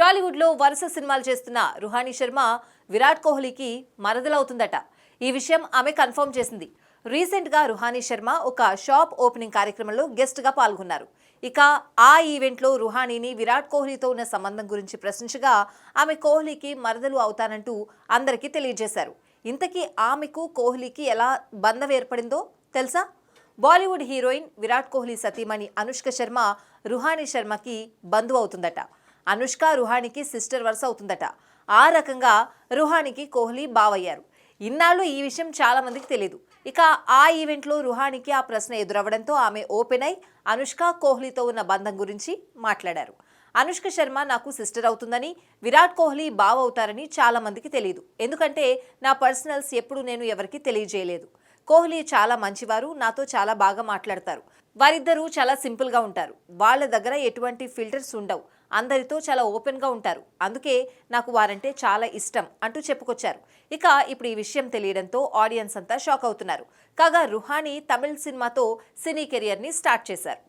టాలీవుడ్లో వరుస సినిమాలు చేస్తున్న రుహానీ శర్మ విరాట్ కోహ్లీకి మరదలవుతుందట. ఈ విషయం ఆమె కన్ఫర్మ్ చేసింది. రీసెంట్గా రుహానీ శర్మ ఒక షాప్ ఓపెనింగ్ కార్యక్రమంలో గెస్ట్గా పాల్గొన్నారు. ఇక ఆ ఈవెంట్లో రుహానీని విరాట్ కోహ్లీతో ఉన్న సంబంధం గురించి ప్రశ్నించగా ఆమె కోహ్లీకి మరదలు అవుతానంటూ అందరికీ తెలియజేశారు. ఇంతకీ ఆమెకు కోహ్లీకి ఎలా బంధం ఏర్పడిందో తెలుసా? బాలీవుడ్ హీరోయిన్ విరాట్ కోహ్లీ సతీమణి అనుష్క శర్మ రుహానీ శర్మకి బంధువు అవుతుందట. అనుష్క రుహానీకి సిస్టర్ వరుస అవుతుందట. ఆ రకంగా రుహానీకి కోహ్లీ బావయ్యారు. ఇన్నాళ్ళు ఈ విషయం చాలా మందికి తెలియదు. ఇక ఆ ఈవెంట్లో రుహానీకి ఆ ప్రశ్న ఎదురవ్వడంతో ఆమె ఓపెన్ అయి అనుష్క కోహ్లీతో ఉన్న బంధం గురించి మాట్లాడారు. అనుష్క శర్మ నాకు సిస్టర్ అవుతుందని, విరాట్ కోహ్లీ బావ అవుతారని చాలా మందికి తెలియదు. ఎందుకంటే నా పర్సనల్స్ ఎప్పుడు నేను ఎవరికి తెలియజేయలేదు. కోహ్లీ చాలా మంచివారు, నాతో చాలా బాగా మాట్లాడతారు. వారిద్దరూ చాలా సింపుల్గా ఉంటారు. వాళ్ళ దగ్గర ఎటువంటి ఫిల్టర్స్ ఉండవు. అందరితో చాలా ఓపెన్గా ఉంటారు. అందుకే నాకు వారంటే చాలా ఇష్టం అంటూ చెప్పుకొచ్చారు. ఇక ఇప్పుడు ఈ విషయం తెలియడంతో ఆడియన్స్ అంతా షాక్ అవుతున్నారు. కాగా రుహానీ తమిళ్ సినిమాతో సినీ కెరియర్ని స్టార్ట్ చేశారు.